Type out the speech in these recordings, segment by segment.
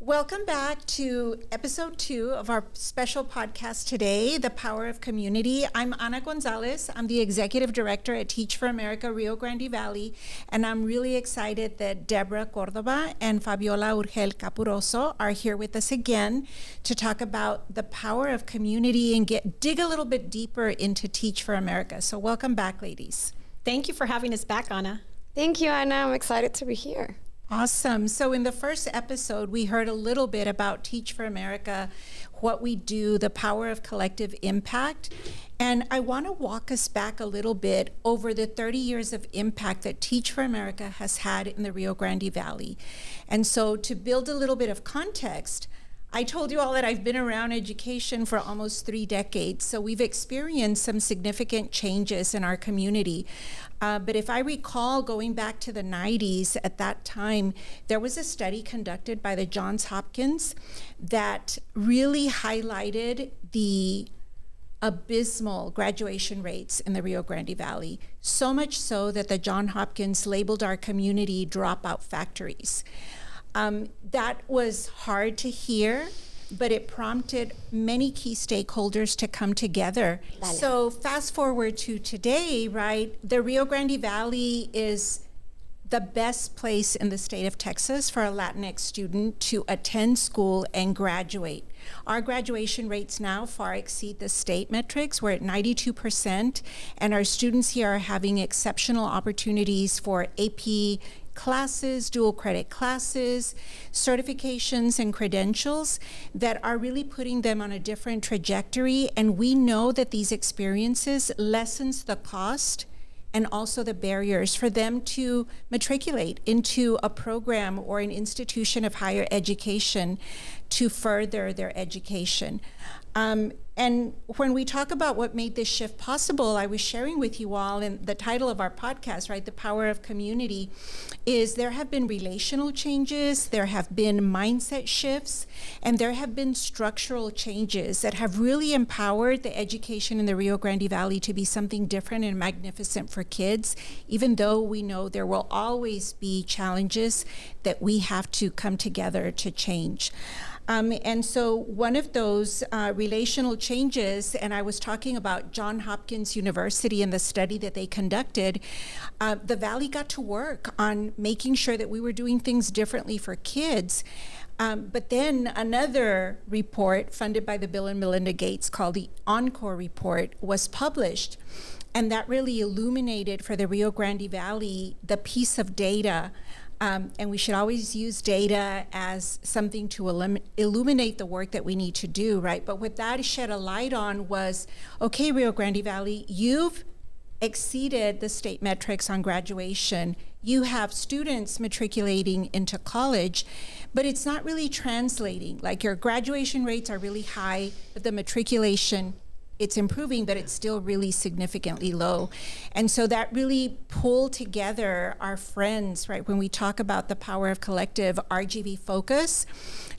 Welcome back to episode 2 of our special podcast today, The Power of Community. I'm Ana González. I'm the executive director at Teach for America Rio Grande Valley, and I'm really excited that Deborah, Cordova and Fabiola, Urgel-Caporusso are here with us again to talk about the power of community and dig a little bit deeper into Teach for America. So welcome back, ladies. Thank you for having us back, Ana. Thank you, Ana. I'm excited to be here. Awesome. So in the first episode, we heard a little bit about Teach for America, what we do, the power of collective impact. And I want to walk us back a little bit over the 30 years of impact that Teach for America has had in the Rio Grande Valley. And so to build a little bit of context, I told you all that I've been around education for almost 3 decades, so we've experienced some significant changes in our community. But if I recall going back to the 90s, at that time, there was a study conducted by the Johns Hopkins that really highlighted the abysmal graduation rates in the Rio Grande Valley, so much so that the Johns Hopkins labeled our community dropout factories. That was hard to hear, but it prompted many key stakeholders to come together. So fast forward to today, right? The Rio Grande Valley is the best place in the state of Texas for a Latinx student to attend school and graduate. Our graduation rates now far exceed the state metrics. We're at 92%, and our students here are having exceptional opportunities for AP classes, dual credit classes, certifications and credentials that are really putting them on a different trajectory. And we know that these experiences lessens the cost and also the barriers for them to matriculate into a program or an institution of higher education to further their education. And when we talk about what made this shift possible, I was sharing with you all, and the title of our podcast, right, The Power of Community, is there have been relational changes, there have been mindset shifts, and there have been structural changes that have really empowered the education in the Rio Grande Valley to be something different and magnificent for kids, even though we know there will always be challenges that we have to come together to change. And so one of those relational changes, and I was talking about Johns Hopkins University and the study that they conducted, the Valley got to work on making sure that we were doing things differently for kids. But then another report funded by the Bill and Melinda Gates called the Encore Report was published. And that really illuminated for the Rio Grande Valley the piece of data. And we should always use data as something to illuminate the work that we need to do, right? But what that shed a light on was, okay, Rio Grande Valley, you've exceeded the state metrics on graduation. You have students matriculating into college, but it's not really translating. Like your graduation rates are really high, but the matriculation, it's improving, but it's still really significantly low. And so that really pulled together our friends, right? When we talk about the power of collective RGV focus,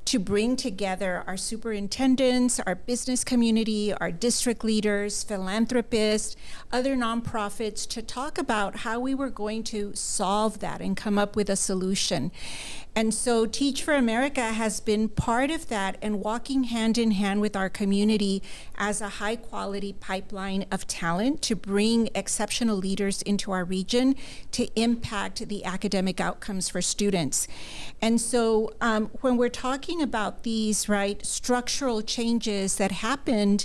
to bring together our superintendents, our business community, our district leaders, philanthropists, other nonprofits, to talk about how we were going to solve that and come up with a solution. And so Teach for America has been part of that and walking hand in hand with our community as a high quality pipeline of talent to bring exceptional leaders into our region to impact the academic outcomes for students. And so when we're talking about these, right, structural changes that happened,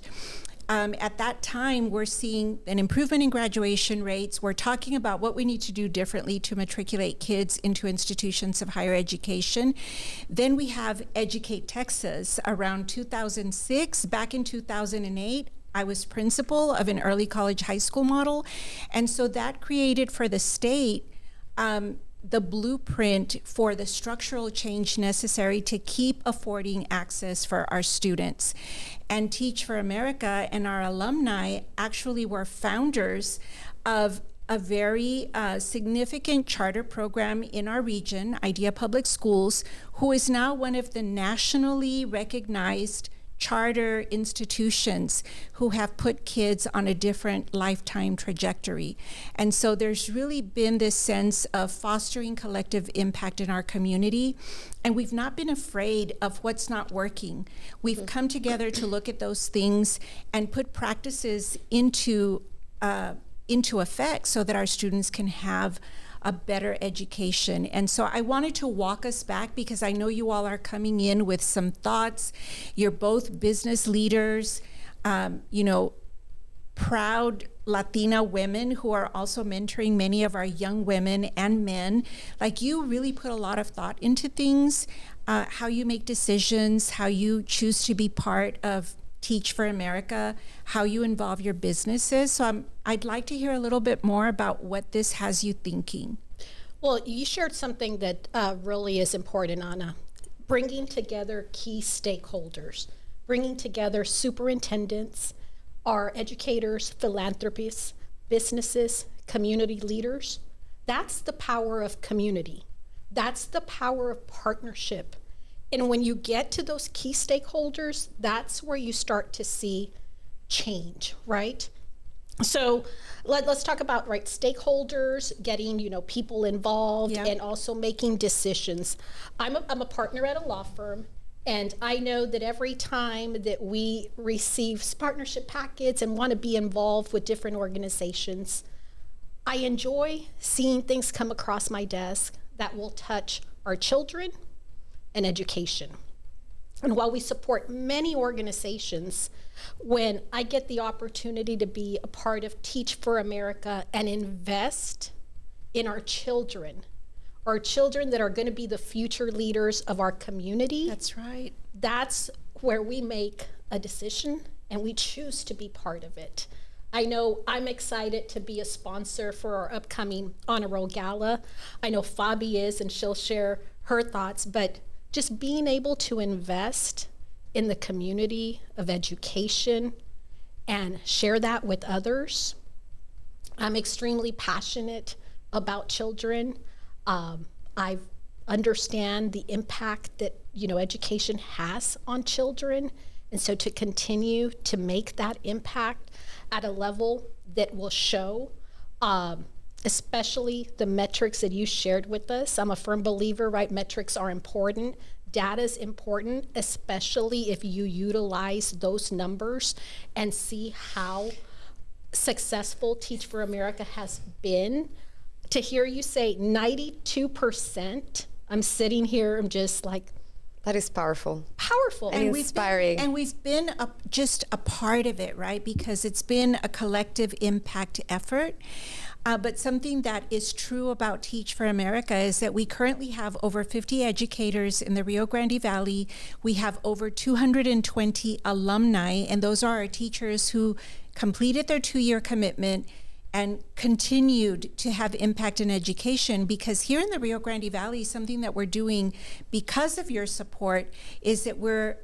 at that time, we're seeing an improvement in graduation rates. We're talking about what we need to do differently to matriculate kids into institutions of higher education. Then we have Educate Texas around 2006. Back in 2008, I was principal of an early college high school model. And so that created for the state the blueprint for the structural change necessary to keep affording access for our students. And Teach for America and our alumni actually were founders of a very significant charter program in our region, Idea Public Schools, who is now one of the nationally recognized charter institutions who have put kids on a different lifetime trajectory. And so there's really been this sense of fostering collective impact in our community. And we've not been afraid of what's not working. We've come together to look at those things and put practices into effect so that our students can have a better education. And so I wanted to walk us back because I know you all are coming in with some thoughts. You're both business leaders, proud Latina women who are also mentoring many of our young women and men. Like, you really put a lot of thought into things, how you make decisions, how you choose to be part of Teach for America, how you involve your businesses. So I'd like to hear a little bit more about what this has you thinking. Well, you shared something that really is important, Anna. Bringing together key stakeholders, bringing together superintendents, our educators, philanthropists, businesses, community leaders. That's the power of community. That's the power of partnership. And when you get to those key stakeholders, that's where you start to see change, right? So let's talk about, right, stakeholders, getting, people involved, Yeah. and also making decisions. I'm a partner at a law firm, and I know that every time that we receive partnership packets and want to be involved with different organizations, I enjoy seeing things come across my desk that will touch our children and education. And while we support many organizations, when I get the opportunity to be a part of Teach for America and invest in our children that are going to be the future leaders of our community, That's right. that's where we make a decision and we choose to be part of it. I know I'm excited to be a sponsor for our upcoming Honor Roll Gala. I know Fabi is, and she'll share her thoughts, but just being able to invest in the community of education and share that with others. I'm extremely passionate about children. I understand the impact that, education has on children. And so to continue to make that impact at a level that will show, especially the metrics that you shared with us. I'm a firm believer, right? Metrics are important. Data is important, especially if you utilize those numbers and see how successful Teach for America has been. To hear you say 92%, I'm sitting here, I'm just like, That is powerful. powerful. And inspiring. We've been just a part of it, right? Because it's been a collective impact effort. But something that is true about Teach for America is that we currently have over 50 educators in the Rio Grande Valley. We have over 220 alumni, and those are our teachers who completed their 2-year commitment and continued to have impact in education. Because here in the Rio Grande Valley, something that we're doing because of your support is that we're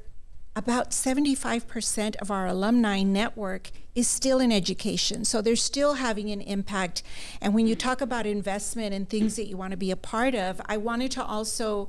about 75% of our alumni network is still in education. So they're still having an impact. And when you talk about investment and things that you want to be a part of, I wanted to also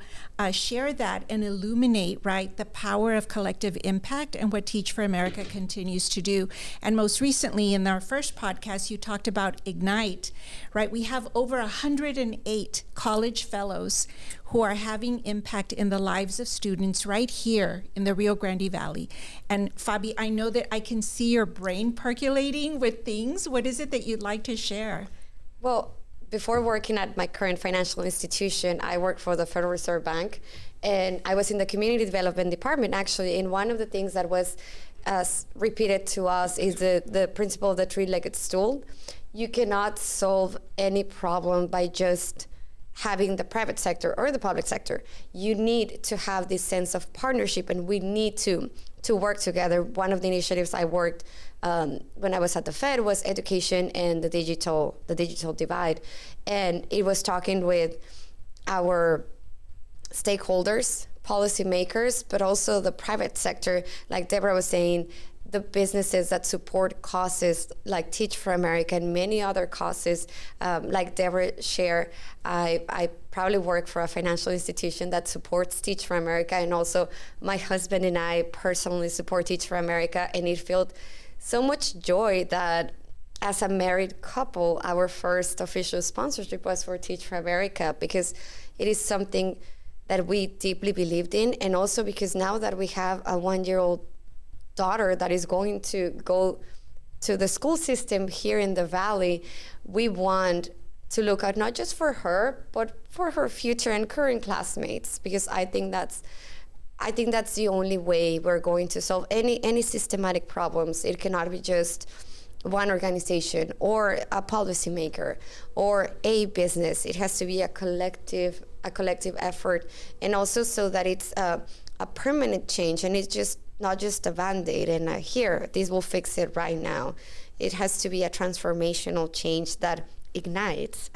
share that and illuminate, right, the power of collective impact and what Teach for America continues to do. And most recently in our first podcast, you talked about Ignite, right? We have over 108 college fellows who are having impact in the lives of students right here in the Rio Grande Valley. And Fabi, I know that I can see your brain percolating with things. What is it that you'd like to share? Well, before working at my current financial institution, I worked for the Federal Reserve Bank, and I was in the community development department, actually. And one of the things that was repeated to us is the principle of the three-legged stool. You cannot solve any problem by just having the private sector or the public sector. You need to have this sense of partnership, and we need to work together. One of the initiatives I worked when I was at the Fed was education and the digital divide. And it was talking with our stakeholders, policymakers, but also the private sector. Like Deborah was saying, the businesses that support causes like Teach for America and many other causes, like Deborah shared, I proudly work for a financial institution that supports Teach for America, and also my husband and I personally support Teach for America, and it felt so much joy that as a married couple, our first official sponsorship was for Teach for America, because it is something that we deeply believed in, and also because now that we have a 1-year-old daughter that is going to go to the school system here in the Valley, we want to look out not just for her, but for her future and current classmates, because I think that's the only way we're going to solve any systematic problems. It cannot be just one organization or a policymaker or a business. It has to be a collective effort, and also so that it's a permanent change, and it's just not just a Band-Aid and here, this will fix it right now. It has to be a transformational change that ignites,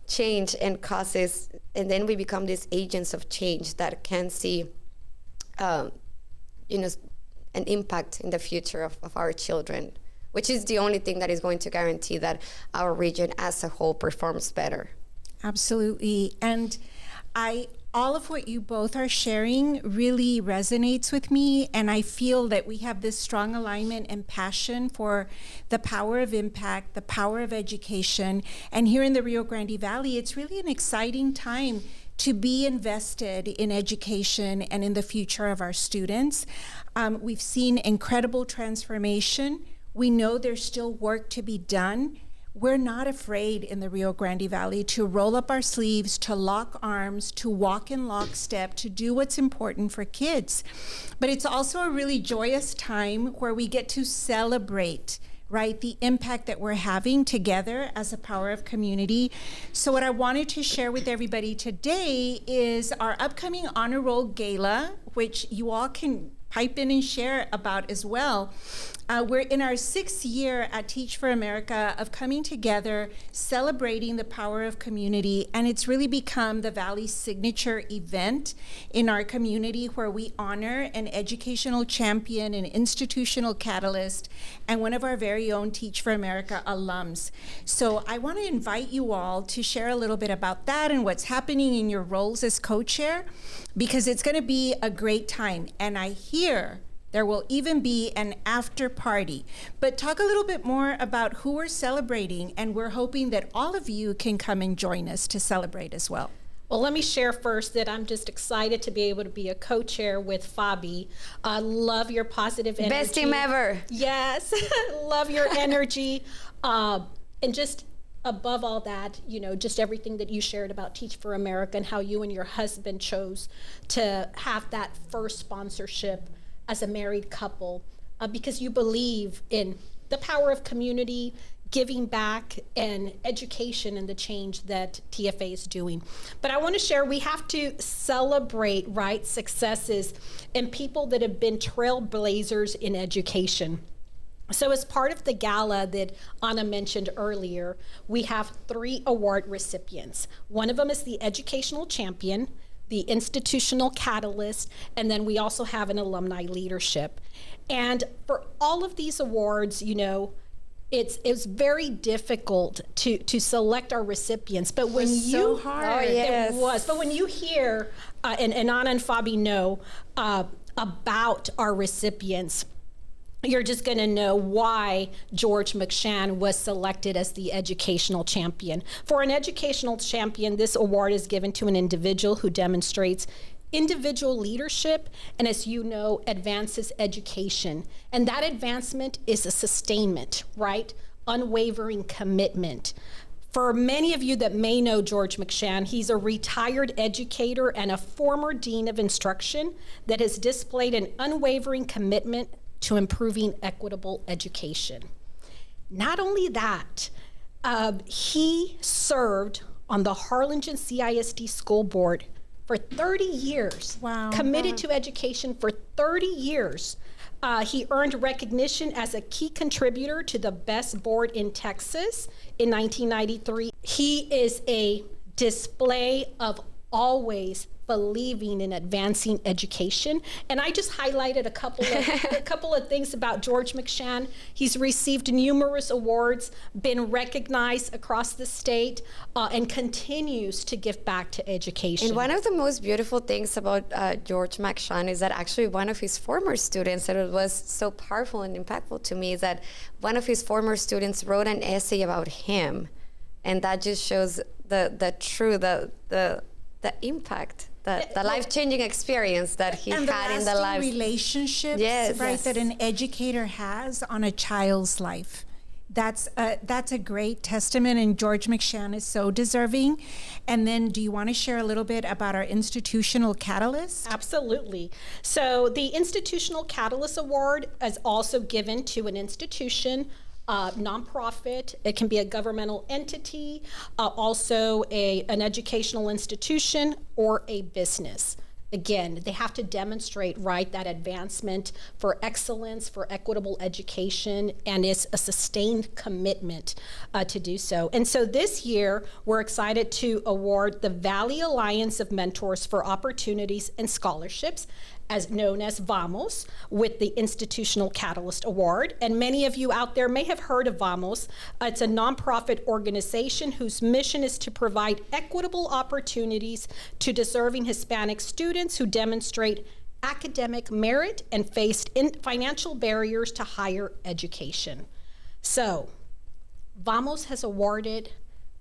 change and causes, and then we become these agents of change that can see, an impact in the future of our children, which is the only thing that is going to guarantee that our region as a whole performs better. Absolutely. And all of what you both are sharing really resonates with me, and I feel that we have this strong alignment and passion for the power of impact, the power of education. And here in the Rio Grande Valley, it's really an exciting time to be invested in education and in the future of our students. We've seen incredible transformation. We know there's still work to be done. We're not afraid in the Rio Grande Valley to roll up our sleeves, to lock arms, to walk in lockstep, to do what's important for kids. But it's also a really joyous time where we get to celebrate, right, the impact that we're having together as a power of community. So what I wanted to share with everybody today is our upcoming Honor Roll Gala, which you all can pipe in and share about as well. We're in our 6th year at Teach for America of coming together, celebrating the power of community, and it's really become the Valley's signature event in our community, where we honor an educational champion, an institutional catalyst, and one of our very own Teach for America alums. So I want to invite you all to share a little bit about that and what's happening in your roles as co-chair, because it's going to be a great time. And I hear there will even be an after party. But talk a little bit more about who we're celebrating, and we're hoping that all of you can come and join us to celebrate as well. Well, let me share first that I'm just excited to be able to be a co-chair with Fabi. I love your positive energy. Best team ever. Yes, love your energy. And just above all that, just everything that you shared about Teach for America and how you and your husband chose to have that first sponsorship as a married couple, because you believe in the power of community, giving back, and education, and the change that TFA is doing. But I want to share, we have to celebrate, right, successes and people that have been trailblazers in education. So as part of the gala that Anna mentioned earlier, we have 3 award recipients. One of them is the Educational Champion, the Institutional Catalyst, and then we also have an Alumni Leadership. And for all of these awards, it's very difficult to select our recipients. But when so hard. It was. But when you hear, and Anna and Fabi know about our recipients, you're just going to know why George McShann was selected as the educational champion. For an educational champion, this award is given to an individual who demonstrates individual leadership and, as you know, advances education. And that advancement is a sustainment, right? Unwavering commitment. For many of you that may know George McShann, he's a retired educator and a former dean of instruction that has displayed an unwavering commitment to improving equitable education. Not only that, he served on the Harlingen CISD School Board for 30 years. Wow. Committed to education for 30 years. He earned recognition as a key contributor to the best board in Texas in 1993. He is a display of always believing in advancing education. And I just highlighted a couple of things about George McShann. He's received numerous awards, been recognized across the state, and continues to give back to education. And one of the most beautiful things about George McShann is that actually one of his former students, and it was so powerful and impactful to me, is that one of his former students wrote an essay about him. And that just shows the impact, the life-changing experience that he had in the life. Relationships, yes, right, yes. that an educator has on a child's life. That's a great testament, and George McShann is so deserving. And then do you want to share a little bit about our Institutional Catalyst? Absolutely. So the Institutional Catalyst Award is also given to an institution, nonprofit. It can be a governmental entity, also an educational institution, or a business. Again, they have to demonstrate, right, that advancement for excellence, for equitable education, and it's a sustained commitment to do so. And so this year, we're excited to award the Valley Alliance of Mentors for Opportunities and Scholarships, as known as VAMOS, with the Institutional Catalyst Award. And many of you out there may have heard of VAMOS. It's a nonprofit organization whose mission is to provide equitable opportunities to deserving Hispanic students who demonstrate academic merit and faced financial barriers to higher education. So, VAMOS has awarded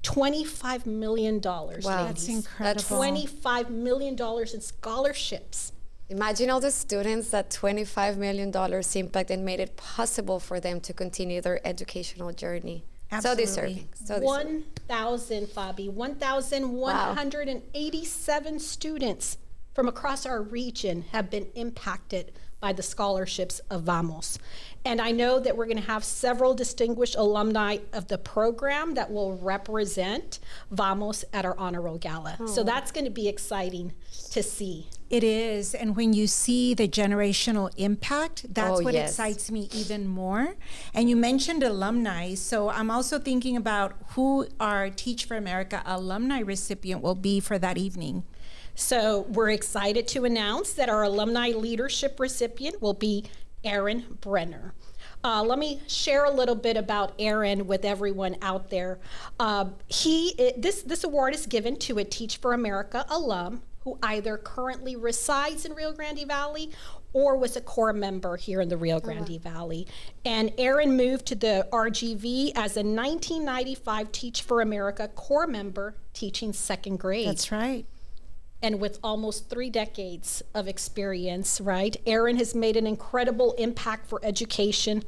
$25 million. Wow, that's incredible. $25 million in scholarships. Imagine all the students that $25 million impact and made it possible for them to continue their educational journey. Absolutely. So deserving. So deserving. 1,187 students from across our region have been impacted by the scholarships of VAMOS. And I know that we're going to have several distinguished alumni of the program that will represent VAMOS at our honor roll gala. So that's going to be exciting to see. It is, and when you see the generational impact, that's what yes. excites me even more. And you mentioned alumni, so I'm also thinking about who our Teach for America alumni recipient will be for that evening. So we're excited to announce that our alumni leadership recipient will be Aaron Brenner. Let me share a little bit about Aaron with everyone out there. This award is given to a Teach for America alum who either currently resides in Rio Grande Valley or was a core member here in the Rio Grande Valley. And Aaron moved to the RGV as a 1995 Teach for America core member teaching second grade. That's right. And with almost 3 decades of experience, right? Aaron has made an incredible impact for education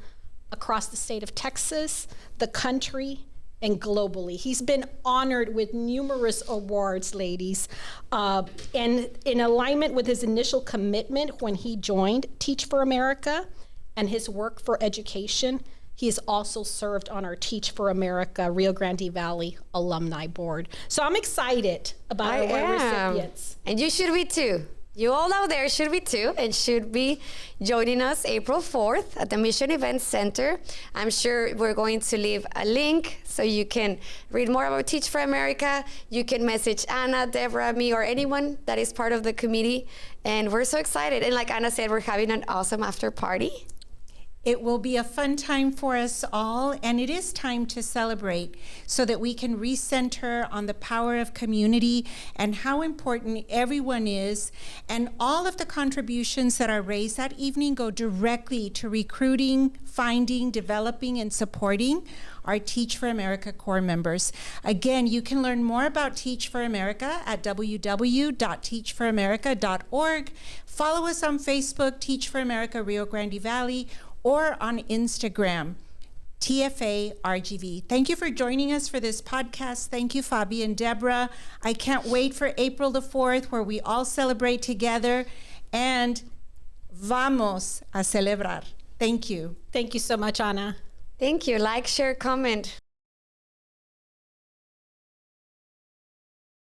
across the state of Texas, the country, and globally. He's been honored with numerous awards, ladies. And in alignment with his initial commitment when he joined Teach for America and his work for education, he has also served on our Teach for America Rio Grande Valley Alumni Board. So I'm excited about our award recipients. And you should be too. You all out there should be too, and should be joining us April 4th at the Mission Event Center. I'm sure we're going to leave a link so you can read more about Teach for America. You can message Anna, Deborah, me, or anyone that is part of the committee. And we're so excited. And like Anna said, we're having an awesome after party. It will be a fun time for us all, and it is time to celebrate so that we can recenter on the power of community and how important everyone is. And all of the contributions that are raised that evening go directly to recruiting, finding, developing, and supporting our Teach for America core members. Again, you can learn more about Teach for America at www.teachforamerica.org. Follow us on Facebook, Teach for America Rio Grande Valley, or on Instagram, TFA RGV. Thank you for joining us for this podcast. Thank you, Fabi and Deborah. I can't wait for April the 4th, where we all celebrate together, and vamos a celebrar. Thank you. Thank you so much, Anna. Thank you. Like, share, comment.